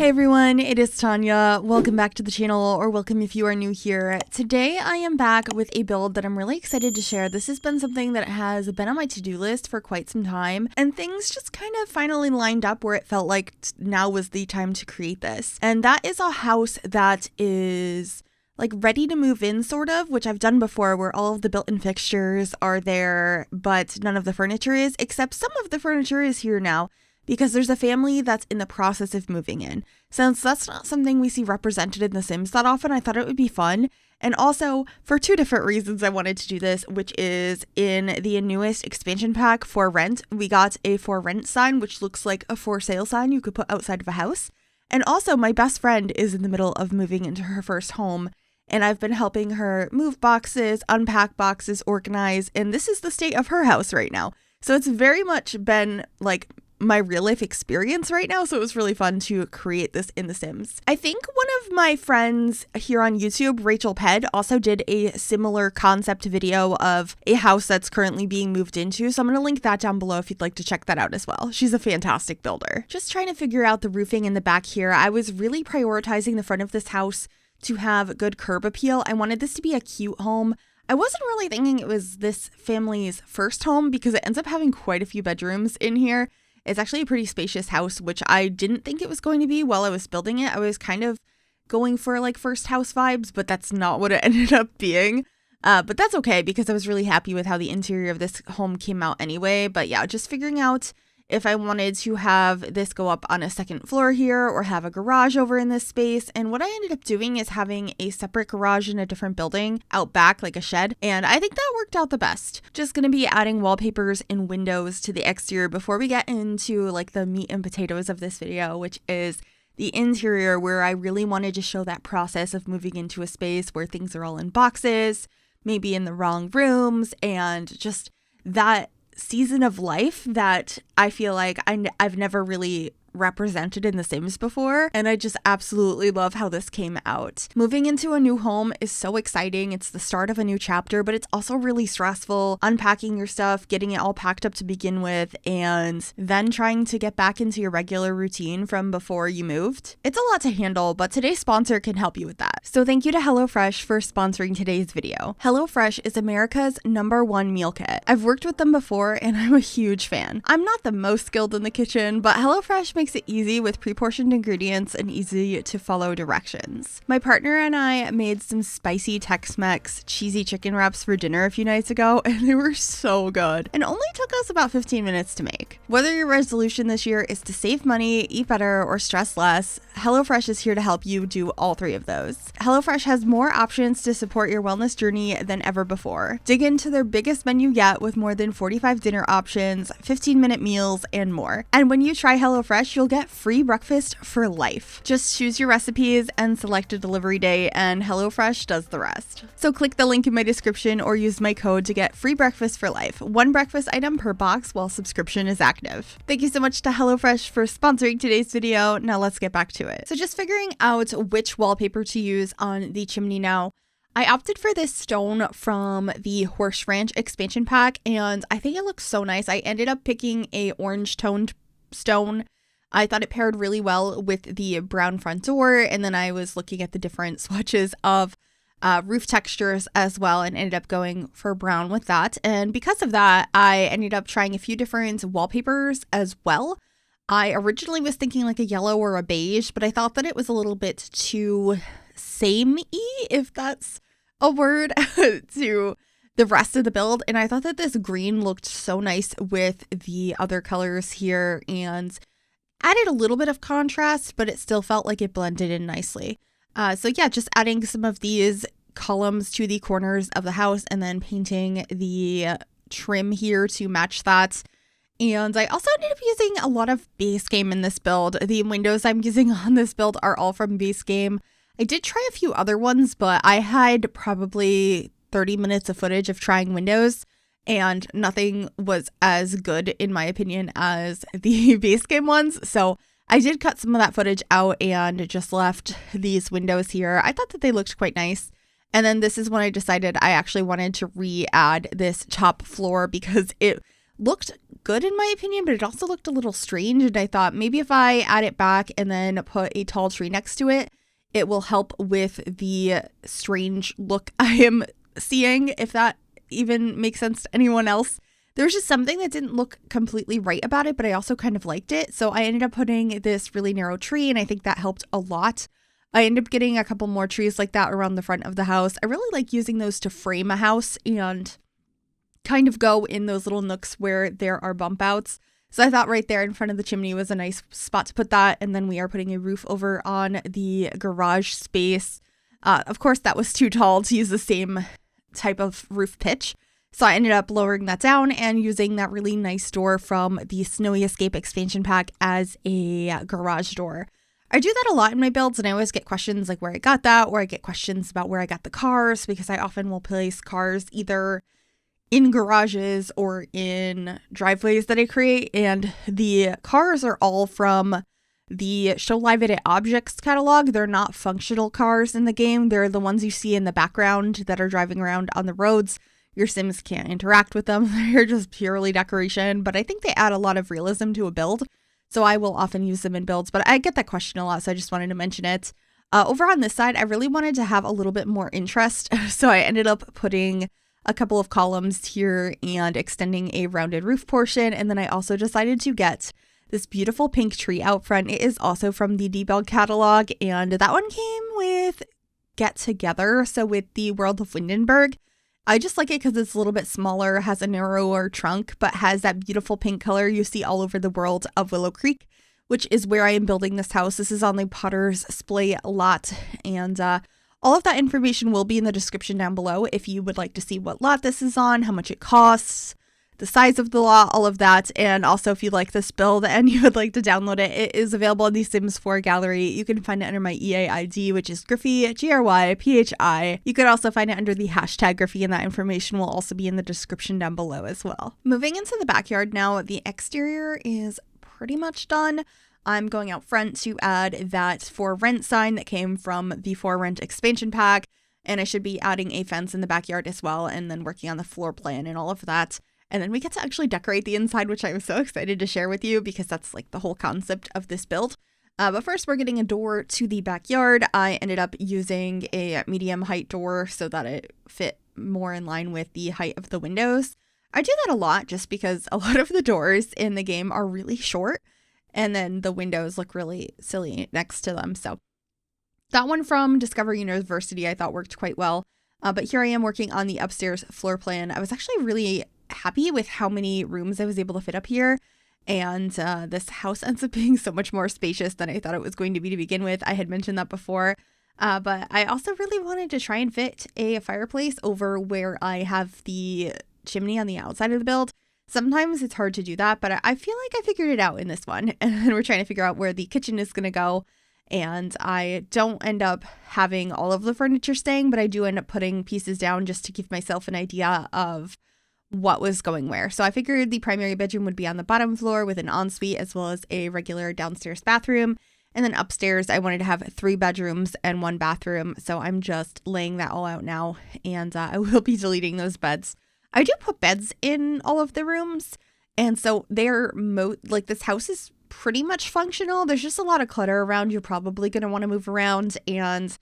Hey everyone, it is Tanya. Welcome back to the channel, or welcome if you are new here. Today I am back with a build that I'm really excited to share. This has been something that has been on my to-do list for quite some time, and things just kind of finally lined up where it felt like now was the time to create this. And that is a house that is like ready to move in, sort of, which I've done before, where all of the built-in fixtures are there, but none of the furniture is, except some of the furniture is here now, because there's a family that's in the process of moving in. Since that's not something we see represented in The Sims that often, I thought it would be fun. And also, for two different reasons I wanted to do this, which is in the newest expansion pack, For Rent, we got a For Rent sign, which looks like a for sale sign you could put outside of a house. And also, my best friend is in the middle of moving into her first home, and I've been helping her move boxes, unpack boxes, organize, and this is the state of her house right now. So it's very much been like my real life experience right now, so it was really fun to create this in The Sims. I think one of my friends here on YouTube, Rachel Ped, also did a similar concept video of a house that's currently being moved into, so I'm going to link that down below if you'd like to check that out as well. She's a fantastic builder. Just trying to figure out the roofing in the back here. I was really prioritizing the front of this house to have good curb appeal. I wanted this to be a cute home. I wasn't really thinking it was this family's first home because it ends up having quite a few bedrooms in here. It's actually a pretty spacious house, which I didn't think it was going to be while I was building it. I was kind of going for like first house vibes, but that's not what it ended up being. But that's okay because I was really happy with how the interior of this home came out anyway. But yeah, just figuring out if I wanted to have this go up on a second floor here or have a garage over in this space. And what I ended up doing is having a separate garage in a different building out back, like a shed. And I think that worked out the best. Just going to be adding wallpapers and windows to the exterior before we get into like the meat and potatoes of this video, which is the interior, where I really wanted to show that process of moving into a space where things are all in boxes, maybe in the wrong rooms, and just that season of life that I feel like I've never really represented in The Sims before, and I just absolutely love how this came out. Moving into a new home is so exciting. It's the start of a new chapter, but it's also really stressful unpacking your stuff, getting it all packed up to begin with, and then trying to get back into your regular routine from before you moved. It's a lot to handle, but today's sponsor can help you with that. So thank you to HelloFresh for sponsoring today's video. HelloFresh is America's #1 meal kit. I've worked with them before and I'm a huge fan. I'm not the most skilled in the kitchen, but HelloFresh makes it easy with pre-portioned ingredients and easy to follow directions. My partner and I made some spicy Tex-Mex cheesy chicken wraps for dinner a few nights ago, and they were so good and only took us about 15 minutes to make. Whether your resolution this year is to save money, eat better, or stress less, HelloFresh is here to help you do all three of those. HelloFresh has more options to support your wellness journey than ever before. Dig into their biggest menu yet with more than 45 dinner options, 15-minute meals, and more. And when you try HelloFresh, you'll get free breakfast for life. Just choose your recipes and select a delivery day, and HelloFresh does the rest. So click the link in my description or use my code to get free breakfast for life. One breakfast item per box while subscription is active. Thank you so much to HelloFresh for sponsoring today's video. Now let's get back to it. So just figuring out which wallpaper to use on the chimney now. I opted for this stone from the Horse Ranch expansion pack, and I think it looks so nice. I ended up picking a orange toned stone. I thought it paired really well with the brown front door, and then I was looking at the different swatches of roof textures as well and ended up going for brown with that. And because of that, I ended up trying a few different wallpapers as well. I originally was thinking like a yellow or a beige, but I thought that it was a little bit too samey, if that's a word, to the rest of the build. And I thought that this green looked so nice with the other colors here and added a little bit of contrast, but it still felt like it blended in nicely. So yeah, just adding some of these columns to the corners of the house and then painting the trim here to match that. And I also ended up using a lot of base game in this build. The windows I'm using on this build are all from base game. I did try a few other ones, but I had probably 30 minutes of footage of trying windows, and nothing was as good, in my opinion, as the base game ones. So I did cut some of that footage out and just left these windows here. I thought that they looked quite nice. And then this is when I decided I actually wanted to re-add this top floor because it looked good in my opinion, but it also looked a little strange. And I thought maybe if I add it back and then put a tall tree next to it, it will help with the strange look I am seeing, if that even makes sense to anyone else. There was just something that didn't look completely right about it, but I also kind of liked it. So I ended up putting this really narrow tree, and I think that helped a lot. I ended up getting a couple more trees like that around the front of the house. I really like using those to frame a house and kind of go in those little nooks where there are bump outs. So I thought right there in front of the chimney was a nice spot to put that. And then we are putting a roof over on the garage space. Of course, that was too tall to use the same type of roof pitch. So I ended up lowering that down and using that really nice door from the Snowy Escape expansion pack as a garage door. I do that a lot in my builds, and I always get questions like where I got that, or I get questions about where I got the cars, because I often will place cars either in garages or in driveways that I create, and the cars are all from the Show Live Edit Objects catalog. They're not functional cars in the game. They're the ones you see in the background that are driving around on the roads. Your Sims can't interact with them. They're just purely decoration, but I think they add a lot of realism to a build. So I will often use them in builds, but I get that question a lot, so I just wanted to mention it. Over on this side, I really wanted to have a little bit more interest, so I ended up putting a couple of columns here and extending a rounded roof portion, and then I also decided to get this beautiful pink tree out front. It is also from the Debug catalog, and that one came with Get Together, so with the World of Windenburg. I just like it because it's a little bit smaller, has a narrower trunk, but has that beautiful pink color you see all over the world of Willow Creek, which is where I am building this house. This is on the Potter's Splay lot, and all of that information will be in the description down below if you would like to see what lot this is on, how much it costs, the size of the lot, all of that. And also, if you like this build and you would like to download it, it is available in the Sims 4 gallery. You can find it under my EA ID, which is Gryphi, Gryphi. You could also find it under the hashtag Gryphi, and that information will also be in the description down below as well. Moving into the backyard now, the exterior is pretty much done. I'm going out front to add that for rent sign that came from the For Rent expansion pack, and I should be adding a fence in the backyard as well, and then working on the floor plan and all of that. And then we get to actually decorate the inside, which I'm so excited to share with you because that's like the whole concept of this build. But first, we're getting a door to the backyard. I ended up using a medium height door so that it fit more in line with the height of the windows. I do that a lot just because a lot of the doors in the game are really short, and then the windows look really silly next to them. So that one from Discover University I thought worked quite well. But here I am working on the upstairs floor plan. I was actually really happy with how many rooms I was able to fit up here, and this house ends up being so much more spacious than I thought it was going to be to begin with. I had mentioned that before, but I also really wanted to try and fit a fireplace over where I have the chimney on the outside of the build. Sometimes it's hard to do that, but I feel like I figured it out in this one, and we're trying to figure out where the kitchen is going to go. And I don't end up having all of the furniture staying, but I do end up putting pieces down just to give myself an idea of what was going where. So I figured the primary bedroom would be on the bottom floor with an ensuite as well as a regular downstairs bathroom. And then upstairs, I wanted to have 3 bedrooms and 1 bathroom. So I'm just laying that all out now, and I will be deleting those beds. I do put beds in all of the rooms, and so they're like this house is pretty much functional. There's just a lot of clutter around. You're probably going to want to move around and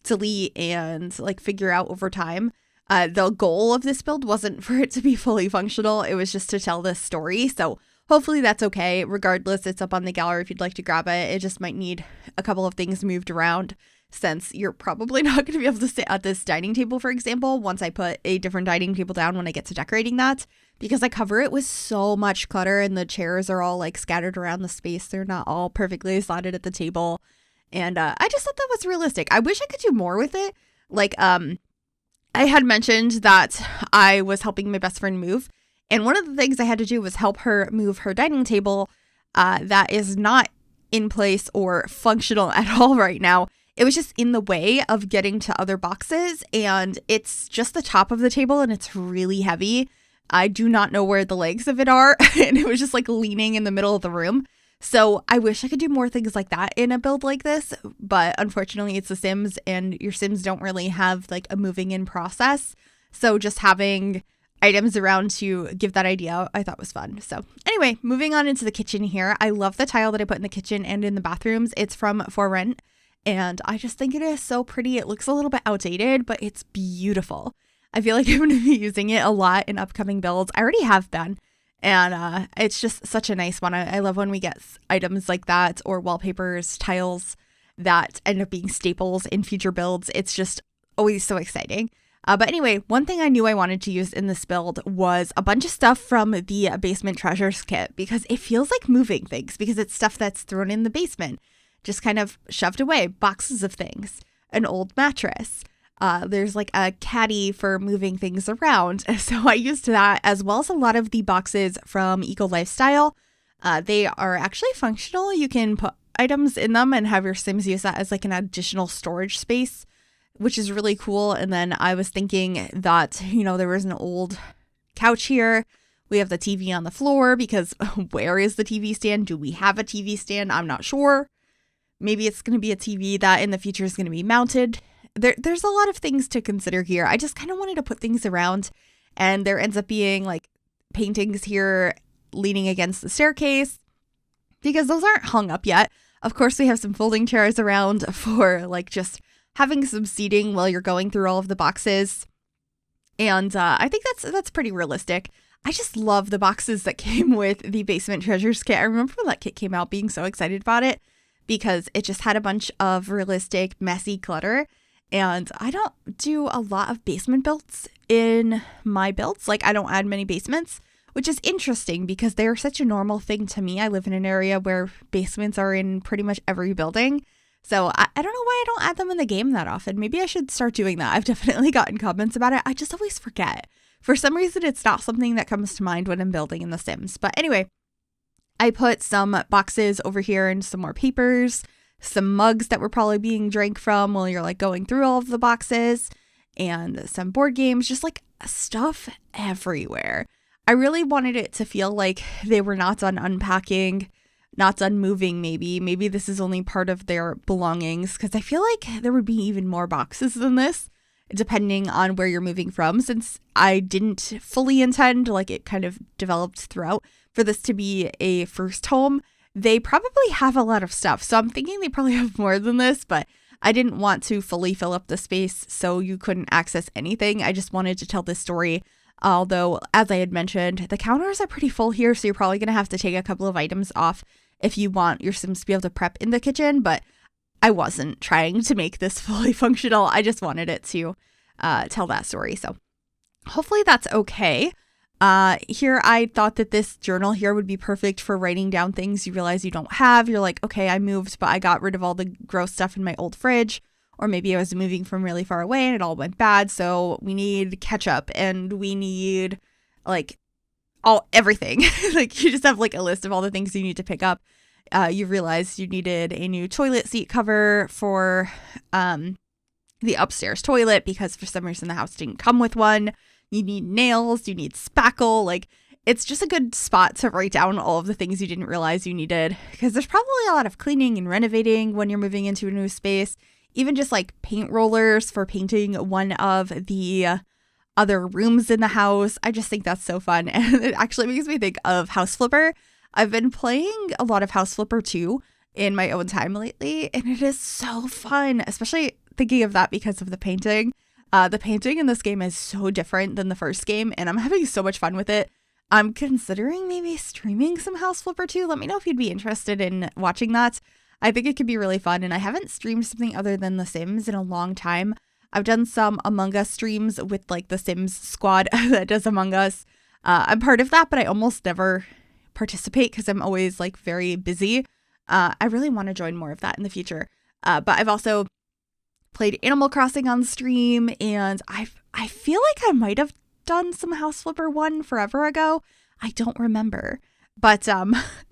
delete and like figure out over time. The goal of this build wasn't for it to be fully functional. It was just to tell this story. So hopefully that's okay. Regardless, it's up on the gallery if you'd like to grab it. It just might need a couple of things moved around, since you're probably not going to be able to sit at this dining table, for example, once I put a different dining table down when I get to decorating that, because I cover it with so much clutter and the chairs are all like scattered around the space. They're not all perfectly slotted at the table. And I just thought that was realistic. I wish I could do more with it. Like, I had mentioned that I was helping my best friend move, and one of the things I had to do was help her move her dining table that is not in place or functional at all right now. It was just in the way of getting to other boxes, and it's just the top of the table and it's really heavy. I do not know where the legs of it are, and it was just like leaning in the middle of the room. So I wish I could do more things like that in a build like this, but unfortunately it's The Sims, and your Sims don't really have like a moving in process. So just having items around to give that idea, I thought was fun. So anyway, moving on into the kitchen here. I love the tile that I put in the kitchen and in the bathrooms. It's from For Rent, and I just think it is so pretty. It looks a little bit outdated, but it's beautiful. I feel like I'm going to be using it a lot in upcoming builds. I already have been, and it's just such a nice one. I love when we get items like that, or wallpapers, tiles that end up being staples in future builds. It's just always so exciting. But anyway, one thing I knew I wanted to use in this build was a bunch of stuff from the basement treasures kit, because it feels like moving things, because it's stuff that's thrown in the basement, just kind of shoved away, boxes of things, an old mattress. There's like a caddy for moving things around. So I used that, as well as a lot of the boxes from Eco Lifestyle. They are actually functional. You can put items in them and have your Sims use that as like an additional storage space, which is really cool. And then I was thinking that, there was an old couch here. We have the TV on the floor, because where is the TV stand? Do we have a TV stand? I'm not sure. Maybe it's going to be a TV that in the future is going to be mounted. There's a lot of things to consider here. I just kind of wanted to put things around, and there ends up being like paintings here leaning against the staircase, because those aren't hung up yet. Of course, we have some folding chairs around for like just having some seating while you're going through all of the boxes. And I think that's pretty realistic. I just love the boxes that came with the Basement Treasures kit. I remember when that kit came out being so excited about it, because it just had a bunch of realistic, messy clutter. And I don't do a lot of basement builds in my builds. Like, I don't add many basements, which is interesting because they're such a normal thing to me. I live in an area where basements are in pretty much every building. So I don't know why I don't add them in the game that often. Maybe I should start doing that. I've definitely gotten comments about it. I just always forget. For some reason, it's not something that comes to mind when I'm building in The Sims. But anyway, I put some boxes over here and some more papers, some mugs that were probably being drank from while you're like going through all of the boxes, and some board games, just like stuff everywhere. I really wanted it to feel like they were not done unpacking, not done moving maybe. Maybe this is only part of their belongings, because I feel like there would be even more boxes than this, depending on where you're moving from, since I didn't fully intend, like it kind of developed throughout, for this to be a first home. They probably have a lot of stuff, so I'm thinking they probably have more than this, but I didn't want to fully fill up the space so you couldn't access anything. I just wanted to tell this story. Although, as I had mentioned, the counters are pretty full here, so you're probably going to have to take a couple of items off if you want your Sims to be able to prep in the kitchen, but I wasn't trying to make this fully functional. I just wanted it to tell that story, so hopefully that's okay. Here, I thought that this journal here would be perfect for writing down things you realize you don't have. You're like, okay, I moved, but I got rid of all the gross stuff in my old fridge. Or maybe I was moving from really far away and it all went bad. So we need ketchup and we need like everything. Like you just have like a list of all the things you need to pick up. You realized you needed a new toilet seat cover for the upstairs toilet because for some reason the house didn't come with one. You need nails, you need spackle. Like it's just a good spot to write down all of the things you didn't realize you needed, because there's probably a lot of cleaning and renovating when you're moving into a new space. Even just like paint rollers for painting one of the other rooms in the house. I just think that's so fun. And it actually makes me think of House Flipper. I've been playing a lot of House Flipper 2 in my own time lately, and it is so fun, especially thinking of that because of the painting. The painting in this game is so different than the first game, and I'm having so much fun with it. I'm considering maybe streaming some House Flipper 2. Let me know if you'd be interested in watching that. I think it could be really fun, and I haven't streamed something other than The Sims in a long time. I've done some Among Us streams with like the Sims squad that does Among Us. I'm part of that, but I almost never participate because I'm always like very busy. I really want to join more of that in the future. But I've also played Animal Crossing on stream, and I feel like I might have done some House Flipper 1 forever ago. I don't remember. But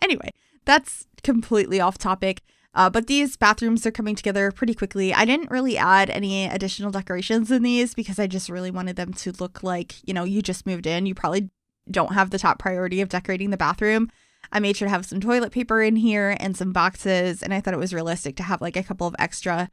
anyway, that's completely off topic. But these bathrooms are coming together pretty quickly. I didn't really add any additional decorations in these because I just really wanted them to look like, you just moved in. You probably don't have the top priority of decorating the bathroom. I made sure to have some toilet paper in here and some boxes. And I thought it was realistic to have like a couple of extra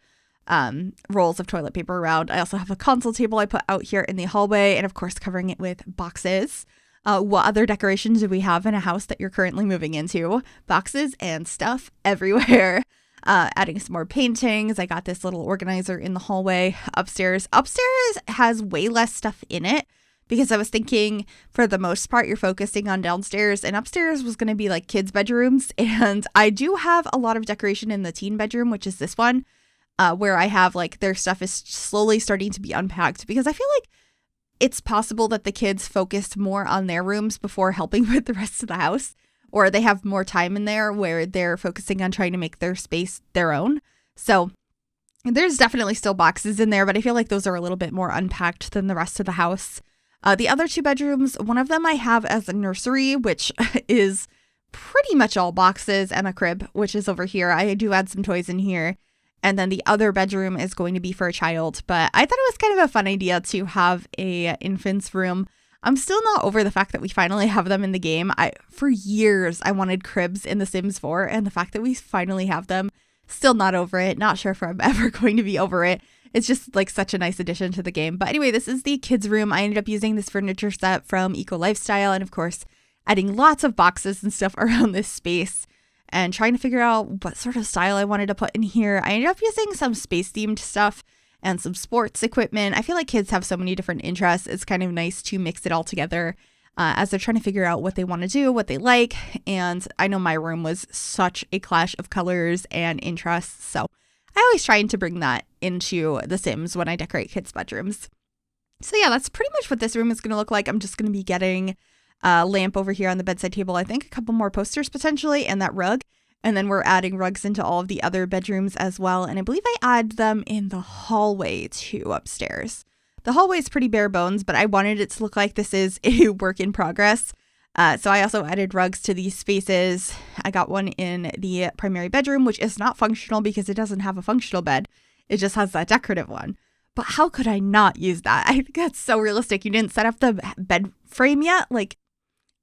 rolls of toilet paper around. I also have a console table I put out here in the hallway, and of course covering it with boxes. What other decorations do we have in a house that you're currently moving into? Boxes and stuff everywhere. Adding some more paintings. I got this little organizer in the hallway upstairs. Upstairs has way less stuff in it because I was thinking for the most part you're focusing on downstairs, and upstairs was going to be like kids' bedrooms. And I do have a lot of decoration in the teen bedroom, which is this one, where I have like their stuff is slowly starting to be unpacked because I feel like it's possible that the kids focused more on their rooms before helping with the rest of the house, or they have more time in there where they're focusing on trying to make their space their own. So there's definitely still boxes in there, but I feel like those are a little bit more unpacked than the rest of the house. The other two bedrooms, one of them I have as a nursery, which is pretty much all boxes, and a crib, which is over here. I do add some toys in here. And then the other bedroom is going to be for a child. But I thought it was kind of a fun idea to have a infant's room. I'm still not over the fact that we finally have them in the game. For years, I wanted cribs in The Sims 4, and the fact that we finally have them, still not over it. Not sure if I'm ever going to be over it. It's just like such a nice addition to the game. But anyway, this is the kids' room. I ended up using this furniture set from Eco Lifestyle, and of course, adding lots of boxes and stuff around this space and trying to figure out what sort of style I wanted to put in here. I ended up using some space-themed stuff and some sports equipment. I feel like kids have so many different interests. It's kind of nice to mix it all together as they're trying to figure out what they want to do, what they like. And I know my room was such a clash of colors and interests, so I always try to bring that into The Sims when I decorate kids' bedrooms. So yeah, that's pretty much what this room is going to look like. I'm just going to be getting a lamp over here on the bedside table. I think a couple more posters potentially, and that rug. And then we're adding rugs into all of the other bedrooms as well. And I believe I add them in the hallway too upstairs. The hallway is pretty bare bones, but I wanted it to look like this is a work in progress. So I also added rugs to these spaces. I got one in the primary bedroom, which is not functional because it doesn't have a functional bed. It just has that decorative one. But how could I not use that? I think that's so realistic. You didn't set up the bed frame yet? Like,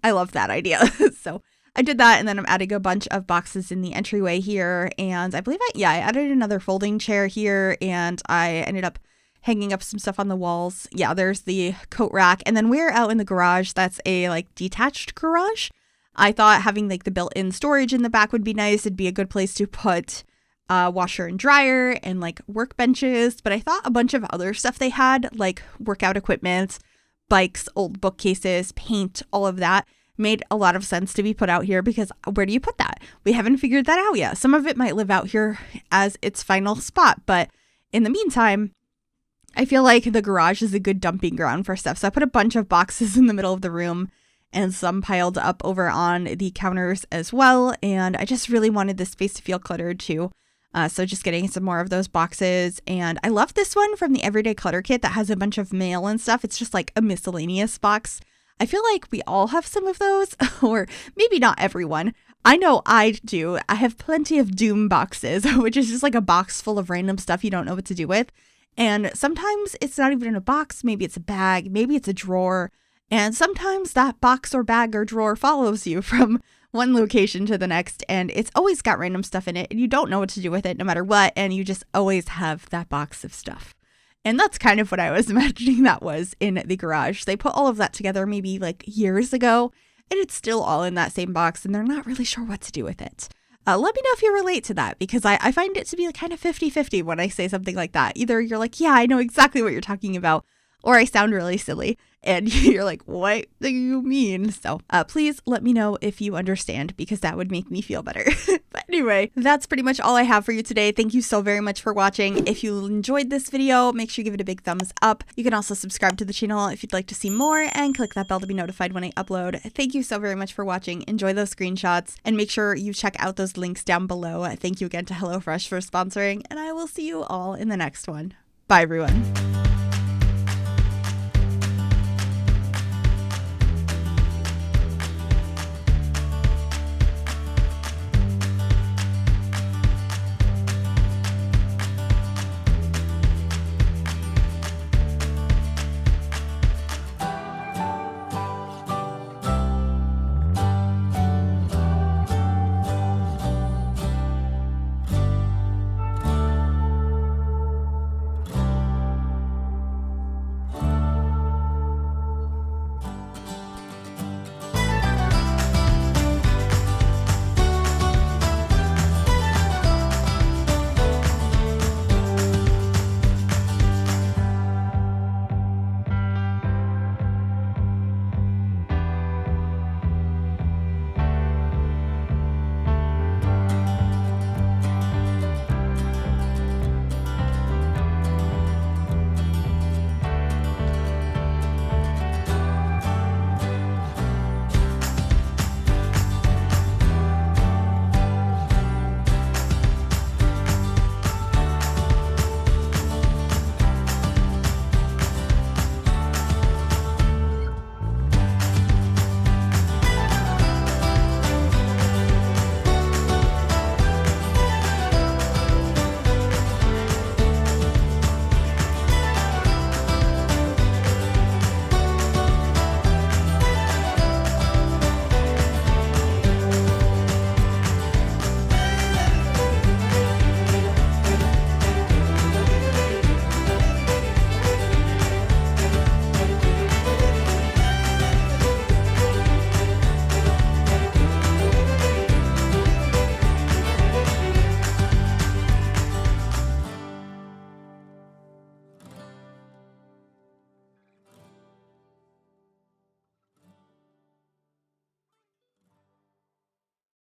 I love that idea. So I did that, and then I'm adding a bunch of boxes in the entryway here. And I believe I added another folding chair here, and I ended up hanging up some stuff on the walls. Yeah, there's the coat rack. And then we're out in the garage. That's a like detached garage. I thought having like the built-in storage in the back would be nice. It'd be a good place to put washer and dryer and like workbenches. But I thought a bunch of other stuff they had, like workout equipment, bikes, old bookcases, paint, all of that made a lot of sense to be put out here, because where do you put that? We haven't figured that out yet. Some of it might live out here as its final spot, but in the meantime, I feel like the garage is a good dumping ground for stuff. So I put a bunch of boxes in the middle of the room and some piled up over on the counters as well. And I just really wanted this space to feel cluttered too. So just getting some more of those boxes. And I love this one from the Everyday Clutter Kit that has a bunch of mail and stuff. It's just like a miscellaneous box. I feel like we all have some of those, or maybe not everyone. I know I do. I have plenty of Doom boxes, which is just like a box full of random stuff you don't know what to do with. And sometimes it's not even in a box. Maybe it's a bag. Maybe it's a drawer. And sometimes that box or bag or drawer follows you from one location to the next. And it's always got random stuff in it. And you don't know what to do with it no matter what. And you just always have that box of stuff. And that's kind of what I was imagining that was in the garage. They put all of that together maybe like years ago. And it's still all in that same box. And they're not really sure what to do with it. Let me know if you relate to that, because I find it to be kind of 50-50 when I say something like that. Either you're like, yeah, I know exactly what you're talking about, or I sound really silly and you're like, what do you mean? So please let me know if you understand, because that would make me feel better. But anyway, that's pretty much all I have for you today. Thank you so very much for watching. If you enjoyed this video, make sure you give it a big thumbs up. You can also subscribe to the channel if you'd like to see more, and click that bell to be notified when I upload. Thank you so very much for watching. Enjoy those screenshots, and make sure you check out those links down below. Thank you again to HelloFresh for sponsoring, and I will see you all in the next one. Bye, everyone.